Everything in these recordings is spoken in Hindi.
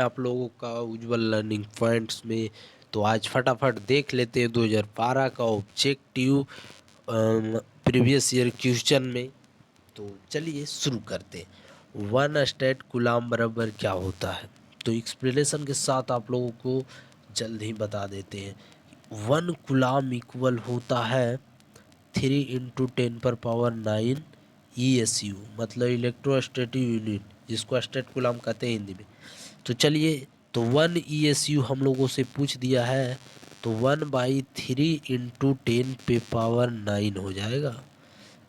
आप लोगों का उज्जवल लर्निंग पॉइंट्स में। तो आज फटाफट देख लेते हैं 2012 का ऑब्जेक्टिव प्रीवियस ईयर क्वेश्चन में। तो चलिए शुरू करते हैं। वन स्टेट कूलाम बराबर क्या होता है। तो एक्सप्लेनेशन के साथ आप लोगों को जल्द ही बता देते हैं। वन कूलाम इक्वल होता है 3 × 10⁻⁹ ESU, मतलब इलेक्ट्रोस्टैटिक यूनिट, जिसको स्टेट कूलाम कहते हैं हिंदी में। तो चलिए, तो 1 ESU हम लोगों से पूछ दिया है, तो 1/3 × 10⁻⁹ हो जाएगा।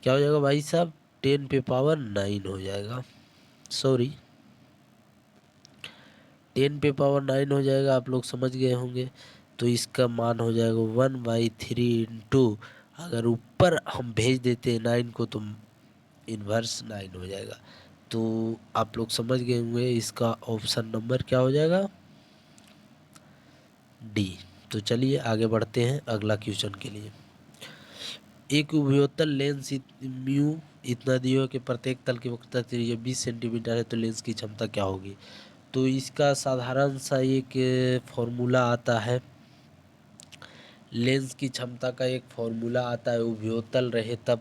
क्या हो जाएगा भाई साहब, 10⁻⁹ हो जाएगा। सॉरी, 10⁻⁹ हो जाएगा, आप लोग समझ गए होंगे। तो इसका मान हो जाएगा 1/3 इंटू, अगर ऊपर हम भेज देते हैं 9 को तो इन्वर्स 9 हो जाएगा। तो आप लोग समझ गए होंगे, इसका ऑप्शन नंबर क्या हो जाएगा, डी। तो चलिए आगे बढ़ते हैं अगला क्वेश्चन के लिए। एक उभयोतल लेंस म्यू इतना दिया हो कि प्रत्येक तल की वक्रता त्रिज्या 20 सेंटीमीटर है, तो लेंस की क्षमता क्या होगी। तो इसका साधारण सा एक फॉर्मूला आता है। लेंस की क्षमता का एक फॉर्मूला आता है, उभयोतल रहे तब।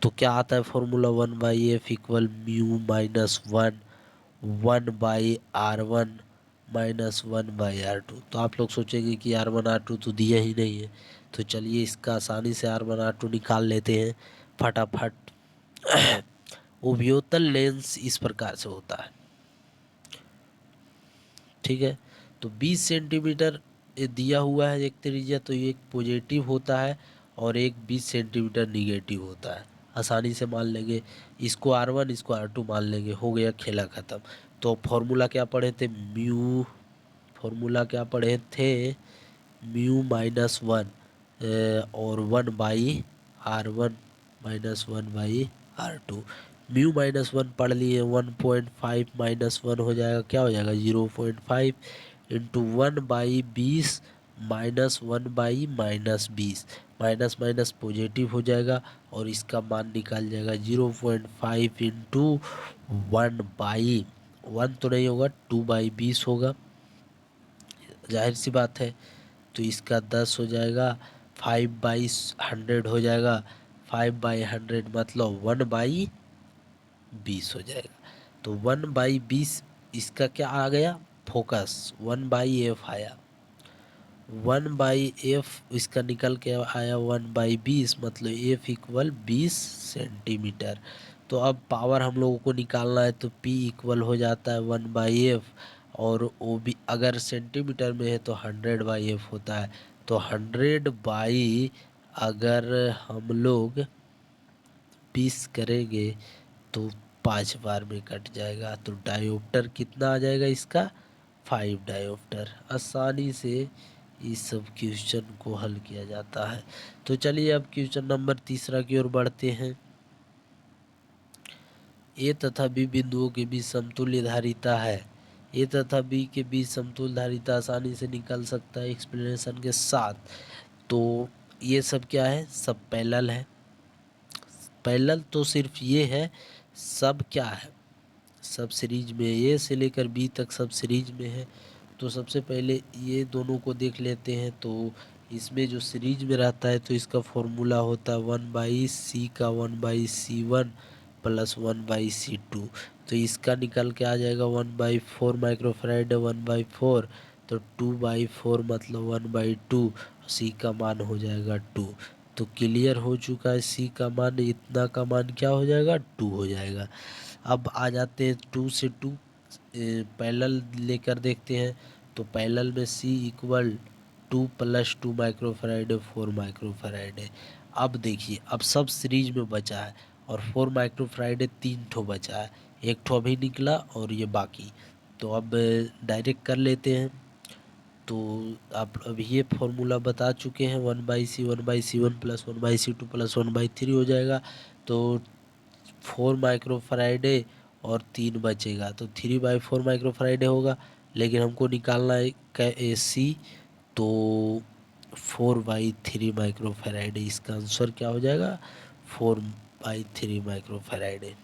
तो क्या आता है formula, 1/f equal mu minus 1/r1 minus 1/r2। तो आप लोग सोचेंगे कि R1 R2 तो दिया ही नहीं है। तो चलिए इसका आसानी से R1 R2 निकाल लेते हैं फटाफट। उभयोतल लेंस इस प्रकार से होता है, ठीक है। तो 20 सेंटीमीटर ये दिया हुआ है एक त्रिज्या, तो ये एक पॉजिटिव होता है और एक 20 सेंटीमीटर निगेटिव होता है। आसानी से मान लेंगे, इसको R1 इसको R2 मान लेंगे, हो गया खेला ख़त्म। तो फॉर्मूला क्या पढ़े थे, म्यू, फॉर्मूला क्या पढ़े थे, म्यू माइनस 1 और 1/R1 minus 1/R2। Mu minus 1 पढ़ लिए, 1.5 माइनस 1 हो जाएगा, क्या हो जाएगा 0.5 into 1/20 minus 1/-20, minus minus positive हो जाएगा और इसका मान निकाल जाएगा 0.5 इंटू 1/1 तो नहीं होगा, 2/20 होगा, जाहिर सी बात है। तो इसका 10 हो जाएगा, 5/100 हो जाएगा, 5/100 मतलब 1/20 हो जाएगा। तो 1/20 इसका क्या आ गया, फोकस 1/f आया, 1/f इसका निकल के आया 1/20 मतलब f इक्वल 20 सेंटीमीटर। तो अब पावर हम लोगों को निकालना है, तो p इक्वल हो जाता है 1/f, और वो भी अगर सेंटीमीटर में है तो 100/f होता है। तो 100 अगर हम लोग 20 करेंगे तो 5 बार में कट जाएगा। तो डायोप्टर कितना आ जाएगा इसका, 5 डायोप्टर। आसानी से इस सब क्वेश्चन को हल किया जाता है। तो चलिए अब क्वेश्चन नंबर तीसरा की ओर बढ़ते हैं। ए तथा बी बिंदुओं के बीच समतुल्य धारिता है। ए तथा बी के बीच समतुल्य धारिता आसानी से निकल सकता है एक्सप्लेनेशन के साथ। तो ये सब क्या है, सब पैरेलल है। पैरेलल तो सिर्फ ये है, सब क्या है, सब सीरीज में, ए से लेकर बी तक सब सीरीज में है। तो सबसे पहले ये दोनों को देख लेते हैं। तो इसमें जो सीरीज में रहता है तो इसका फॉर्मूला होता है 1/c का 1/c1 प्लस 1/c2। तो इसका निकल के आ जाएगा 1/4 माइक्रोफैराड, 1/4 तो 2/4 मतलब 1/2, सी का मान हो जाएगा 2। तो क्लियर हो चुका है, सी का मान, इतना का मान क्या हो जाएगा, 2 हो जाएगा। अब आ जाते हैं 2 से 2 पैरेलल लेकर देखते हैं। तो पैरेलल में C इक्वल 2 + 2 माइक्रोफैराड 4 माइक्रोफैराड है। अब देखिए, अब सब सीरीज में बचा है और 4 माइक्रोफैराड 3 ठो बचा है, एक ठो अभी निकला और ये बाकी। तो अब डायरेक्ट कर लेते हैं। तो आप अभी ये फॉर्मूला बता चुके हैं, 1/c 1/c1 plus 1/c2 plus 1/3 हो जाएगा। तो 4 माइक्रोफैराड और 3 बचेगा, तो 3/4 माइक्रोफैराड होगा। लेकिन हमको निकालना है AC, तो 4/3 माइक्रोफैराड, इसका आंसर क्या हो जाएगा, 4/3 माइक्रोफैराड।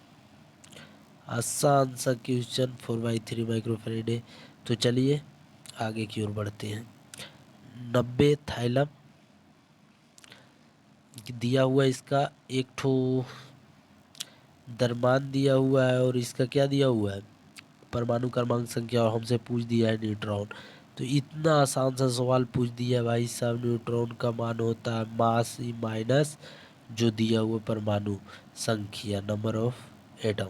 आसान सा क्वेश्चन, 4/3 माइक्रोफैराड। तो चलिए आगे की ओर बढ़ते हैं। 90 थाइलम दिया हुआ है, इसका एक ठो द्रव्यमान दिया हुआ है और इसका क्या दिया हुआ है, परमाणु क्रमांक संख्या, और हमसे पूछ दिया है न्यूट्रॉन। तो इतना आसान सा सवाल पूछ दिया भाई साहब। न्यूट्रॉन का मान होता है मास ई माइनस जो दिया हुआ परमाणु संख्या, नंबर ऑफ एटम।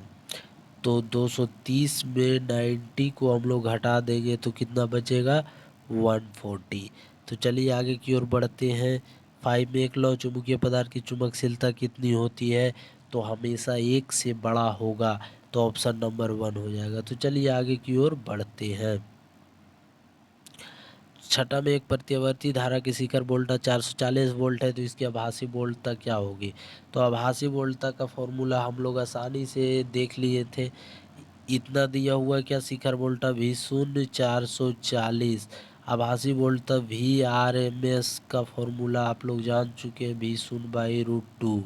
तो 230 में 90 को हम लोग हटा देंगे तो कितना बचेगा, 140। तो चलिए आगे की ओर बढ़ते हैं। 5 में एक लौ चुंबकीय पदार्थ की चुंबकशीलता कितनी होती है, तो हमेशा एक से बड़ा होगा, तो ऑप्शन नंबर 1 हो जाएगा। तो चलिए आगे की ओर बढ़ते हैं। छठा में एक प्रत्यावर्ती धारा की शिखर वोल्टेज 440 वोल्ट है, तो इसकी आभासी वोल्टता क्या होगी। तो आभासी वोल्टता का फॉर्मूला हम लोग आसानी से देख लिए थे। इतना दिया हुआ है क्या, शिखर वोल्टा भी शून्य 440। आभासी वोल्टता वी आर एम एस का फॉर्मूला आप लोग जान चुके हैं, भी शून्य बाई रूट टू।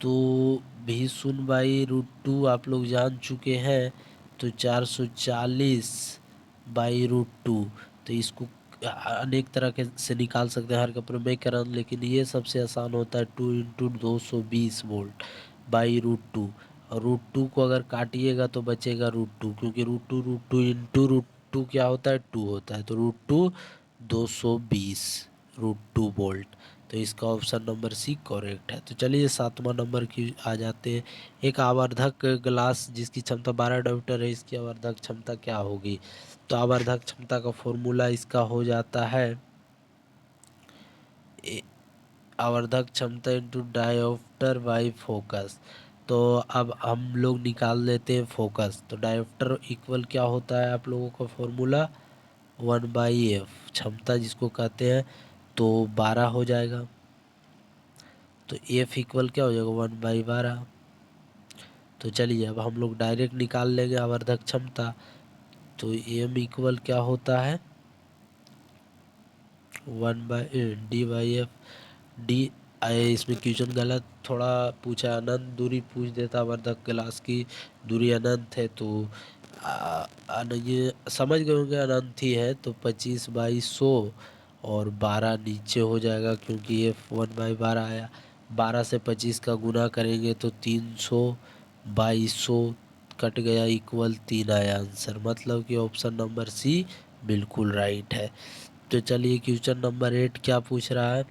तो भी शून्य बाई रूट टू आप लोग जान चुके हैं, तो 440 बाई रूट टू। तो इसको अनेक तरह के से निकाल सकते हैं हर का प्रमेयकरण, लेकिन ये सबसे आसान होता है 2 × 220 वोल्ट बाई रूट टू। और रूट टू को अगर काटिएगा तो बचेगा रूट टू, क्योंकि root two into root two क्या होता है, 2 होता है, तो root two 220 root two volt. तो इसका ऑप्शन नंबर सी करेक्ट है। तो चलिए 7वां नंबर की आ जाते हैं। एक आवर्धक ग्लास जिसकी क्षमता 12 डायोप्टर है, इसकी आवर्धक क्षमता क्या होगी। तो आवर्धक क्षमता का फॉर्मूला इसका हो जाता है आवर्धक क्षमता इंटू डायोप्टर बाई फोकस। तो अब हम लोग निकाल लेते हैं फोकस। तो डायोप्टर इक्वल क्या होता है आप लोगों का फॉर्मूला, 1/f, क्षमता जिसको कहते हैं, तो 12 हो जाएगा। तो एफ इक्वल क्या हो जाएगा, 1/12। तो चलिए अब हम लोग डायरेक्ट निकाल लेंगे आवर्धक क्षमता। तो एम इक्वल क्या होता है, 1/d/f। डी आए इसमें क्वेश्चन गलत थोड़ा पूछा, अनंत दूरी पूछ देता, वर्धक ग्लास की दूरी अनंत है, तो ये समझ गए होंगे अनंत ही है, तो 25/100 और 12 नीचे हो जाएगा, क्योंकि ये 1/12 आया। 12 से 25 का गुना करेंगे तो 300/100 कट गया, इक्वल 3 आया आंसर, मतलब कि ऑप्शन नंबर सी बिल्कुल राइट है। तो चलिए क्वेश्चन नंबर 8 क्या पूछ रहा है।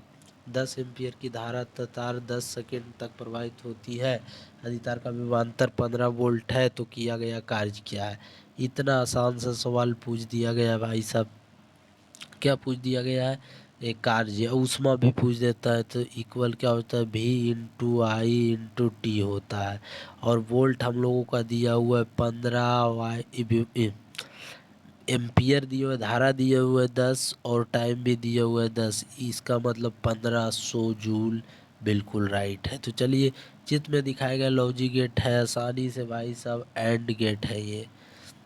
10 एम्पीयर की धारा तार 10 सेकेंड तक प्रवाहित होती है, यदि तार का विभवांतर 15 वोल्ट है तो किया गया कार्य क्या है। इतना आसान सा सवाल पूछ दिया गया भाई साहब। क्या पूछ दिया गया है, एक कार्य, ऊष्मा भी पूछ देता है, तो इक्वल क्या होता है, भी इंटू आई इंटू टी होता है। और वोल्ट हम लोगों का दिया हुआ है 15 वाई एम्पियर दिया हुआ है, धारा दिया हुआ है 10 और टाइम भी दिया हुआ है 10, इसका मतलब 1500 जूल बिल्कुल राइट है। तो चलिए चित्र में दिखाया गया लॉजिक गेट है, आसानी से भाई साहब एंड गेट है ये।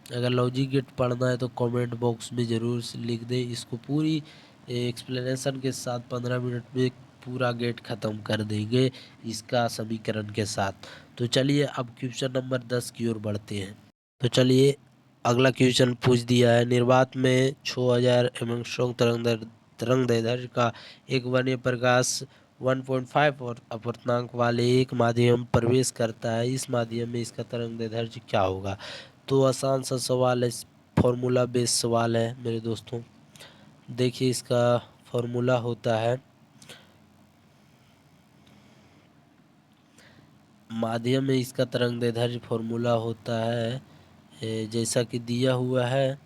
अगर लॉजिक गेट पढ़ना है तो कमेंट बॉक्स में ज़रूर से लिख दें, इसको पूरी एक्सप्लेनेशन के साथ 15 मिनट में पूरा गेट ख़त्म कर देंगे इसका समीकरण के साथ। तो चलिए अब क्वेश्चन नंबर 10 की ओर बढ़ते हैं। तो चलिए अगला क्वेश्चन पूछ दिया है, निर्वात में 6000 एंगस्ट्रॉम तरंगदैर्ध्य का एक वर्णीय प्रकाश 1.5 और अपवर्तनांक वाले एक माध्यम प्रवेश करता है, इस माध्यम में इसका तरंगदैर्ध्य क्या होगा। तो आसान सा सवाल है, फॉर्मूला बेस्ड सवाल है मेरे दोस्तों। देखिए इसका फॉर्मूला होता है, माध्यम में इसका तरंगदैर्ध्य फॉर्मूला होता है जैसा कि दिया हुआ है।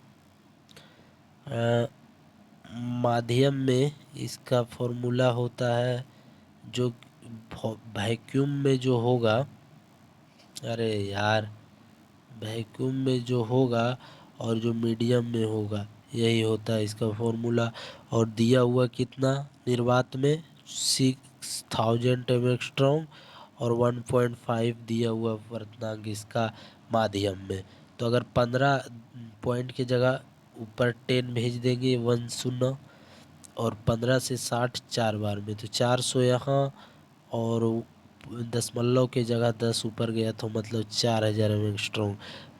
माध्यम में इसका फॉर्मूला होता है जो वैक्यूम में जो होगा, अरे यार, वैक्यूम में जो होगा और जो मीडियम में होगा, यही होता है इसका फॉर्मूला। और दिया हुआ कितना, निर्वात में 6000 एंगस्ट्रॉम और 1.5 दिया हुआ वर्तनांक इसका माध्यम में। तो अगर 15 पॉइंट की जगह ऊपर 10 भेज देंगे 1 0, और 15 से 60 4 बार में, तो 400 यहाँ, और दशमलव के जगह 10 ऊपर गया तो मतलब 4000 एंगस्ट्रॉम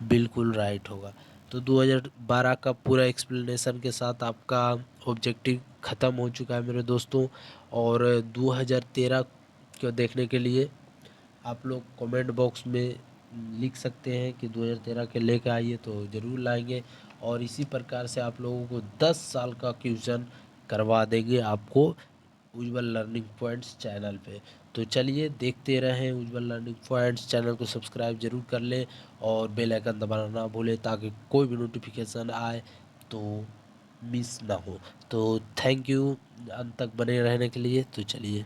बिल्कुल राइट होगा। तो 2012 का पूरा एक्सप्लेनेशन के साथ आपका ऑब्जेक्टिव ख़त्म हो चुका है मेरे दोस्तों। और 2013 को देखने के लिए आप लोग कमेंट बॉक्स में लिख सकते हैं कि 2013 के लेकर आइए, तो ज़रूर लाएंगे। और इसी प्रकार से आप लोगों को 10 साल का क्वेश्चन करवा देंगे आपको उज्ज्वल लर्निंग पॉइंट्स चैनल पे। तो चलिए देखते रहें उज्ज्वल लर्निंग पॉइंट्स चैनल को सब्सक्राइब जरूर कर लें और बेल आइकन दबाना ना भूलें, ताकि कोई भी नोटिफिकेशन आए तो मिस ना हो। तो थैंक यू अंत तक बने रहने के लिए। तो चलिए।